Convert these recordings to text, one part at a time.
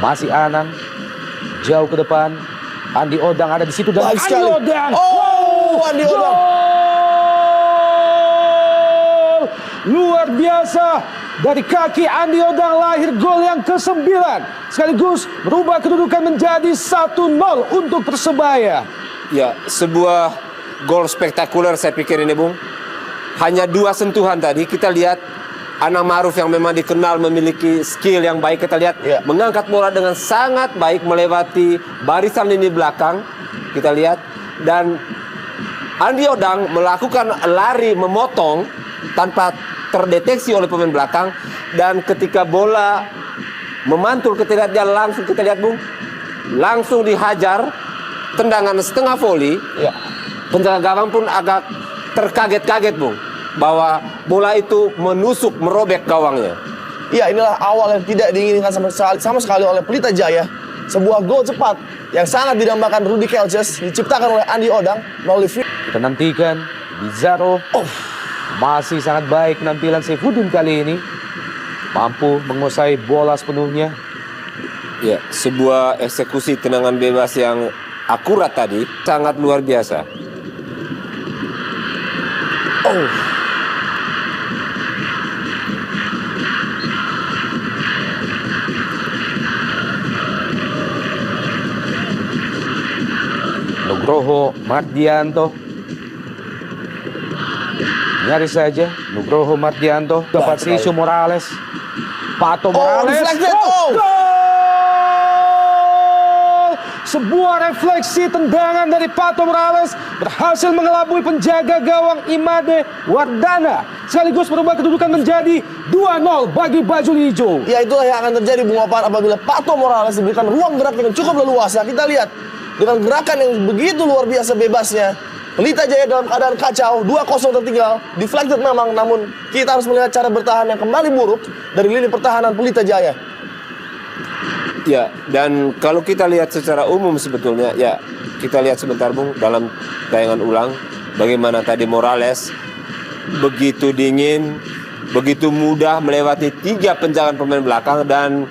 Masih Anang. Jauh ke depan. Andi Odang ada di situ dan Baik Andi sekali. Odang. Oh, Andi Odang. Gol! Luar biasa. Dari kaki Andi Odang lahir gol yang ke-9. Sekaligus merubah kedudukan menjadi 1-0 untuk Persebaya. Ya, sebuah gol spektakuler saya pikir ini, Bung. Hanya 2 sentuhan tadi. Kita lihat Anang Maruf yang memang dikenal memiliki skill yang baik. Kita lihat mengangkat bola dengan sangat baik melewati barisan lini belakang. Kita lihat. Dan Andi Odang melakukan lari memotong tanpa terdeteksi oleh pemain belakang. Dan ketika bola memantul, kita lihat dia langsung, kita lihat, Bung, langsung dihajar tendangan setengah voli. Penjaga gawang pun agak terkaget-kaget, Bung, bahwa bola itu menusuk, merobek gawangnya. Iya, inilah awal yang tidak diinginkan sama sekali oleh Pelita Jaya. Sebuah gol cepat yang sangat didambakan Rudy Kelces diciptakan oleh Andi Odang melalui Kita nantikan Bizarro. Masih sangat baik penampilan Saifuddin kali ini. Mampu menguasai bola sepenuhnya. Ya, sebuah eksekusi tendangan bebas yang akurat tadi sangat luar biasa. Nugroho Mardianto. Nyaris saja Nugroho Mardianto ke Patricio Morales. Pato Morales. Deflected. Gol! Sebuah refleksi tendangan dari Pato Morales berhasil mengelabui penjaga gawang Imade Wardana. Sekaligus merubah kedudukan menjadi 2-0 bagi baju hijau. Ya, itulah yang akan terjadi, Bung Opan, apabila Pato Morales diberikan ruang gerak dengan cukup leluasa. Kita lihat dengan gerakan yang begitu luar biasa bebasnya. Pelita Jaya dalam keadaan kacau, 2-0 tertinggal. Deflected memang, namun kita harus melihat cara bertahan yang kembali buruk dari lini pertahanan Pelita Jaya. Ya, dan kalau kita lihat secara umum sebetulnya, ya kita lihat sebentar, Bung, dalam tayangan ulang bagaimana tadi Morales begitu dingin, begitu mudah melewati 3 penjagaan pemain belakang dan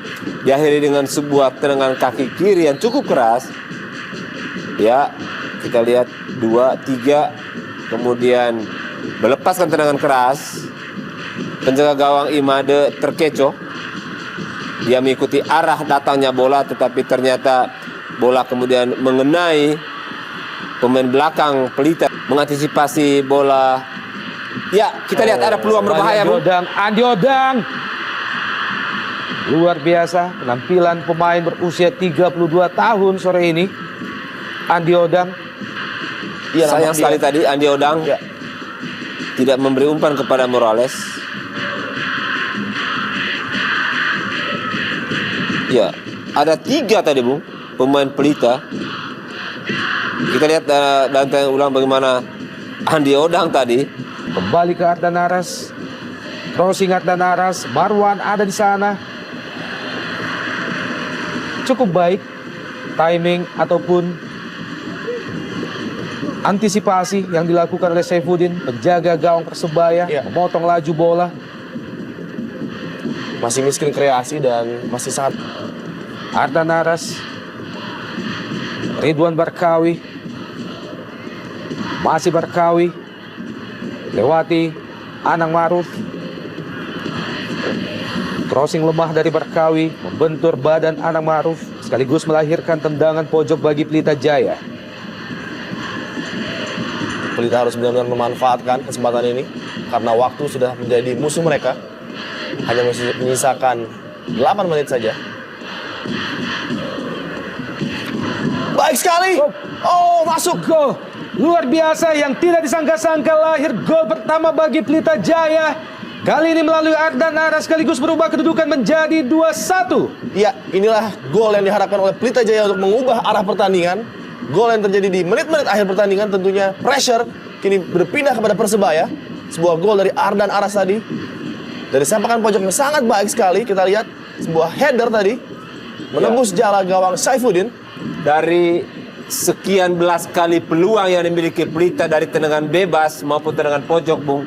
diakhiri dengan sebuah tendangan kaki kiri yang cukup keras. Ya, kita lihat 2, 3, kemudian melepaskan tendangan keras. Penjaga gawang Imade terkecoh. Dia mengikuti arah datangnya bola, tetapi ternyata bola kemudian mengenai pemain belakang Pelita. Mengantisipasi bola. Ya, kita lihat ada peluang berbahaya, Bung. Andi Odang. Luar biasa penampilan pemain berusia 32 tahun sore ini. Andi Odang. Ya, sayang sekali tadi Andi Odang tidak memberi umpan kepada Morales. Ya, ada 3 tadi, Bung, pemain Pelita. Kita lihat dan tayang ulang bagaimana Andi Odang tadi. Kembali ke Ardan Aras. Crossing Ardan Aras. Marwan ada di sana. Cukup baik timing ataupun antisipasi yang dilakukan oleh Saifuddin, penjaga gawang Persebaya, memotong laju bola. Masih miskin kreasi dan masih sangat. Ardan Aras. Ridwan Barkawi. Masih Barkawi. Lewati Anang Maruf. Crossing lemah dari Barkawi membentur badan Anang Maruf sekaligus melahirkan tendangan pojok bagi Pelita Jaya. Pelita harus benar-benar memanfaatkan kesempatan ini karena waktu sudah menjadi musuh mereka. Hanya menyisakan 8 menit saja. Baik sekali. Oh, masuk. Gol luar biasa yang tidak disangka-sangka, lahir gol pertama bagi Pelita Jaya. Kali ini melalui Ardan Aras sekaligus berubah kedudukan menjadi 2-1. Ya, inilah gol yang diharapkan oleh Pelita Jaya untuk mengubah arah pertandingan. Gol yang terjadi di menit-menit akhir pertandingan tentunya pressure kini berpindah kepada Persebaya. Sebuah gol dari Ardan Aras tadi. Dari sepakan pojok yang sangat baik sekali. Kita lihat sebuah header tadi menembus jala gawang Saifuddin. Dari sekian belas kali peluang yang dimiliki Pelita dari tendangan bebas maupun tendangan pojok, Bung,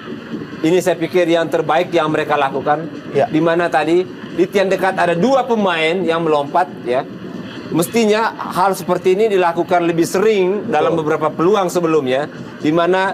Ini saya pikir yang terbaik yang mereka lakukan. Ya. Di mana tadi di tiang dekat ada 2 pemain yang melompat, ya. Mestinya hal seperti ini dilakukan lebih sering dalam beberapa peluang sebelumnya, di mana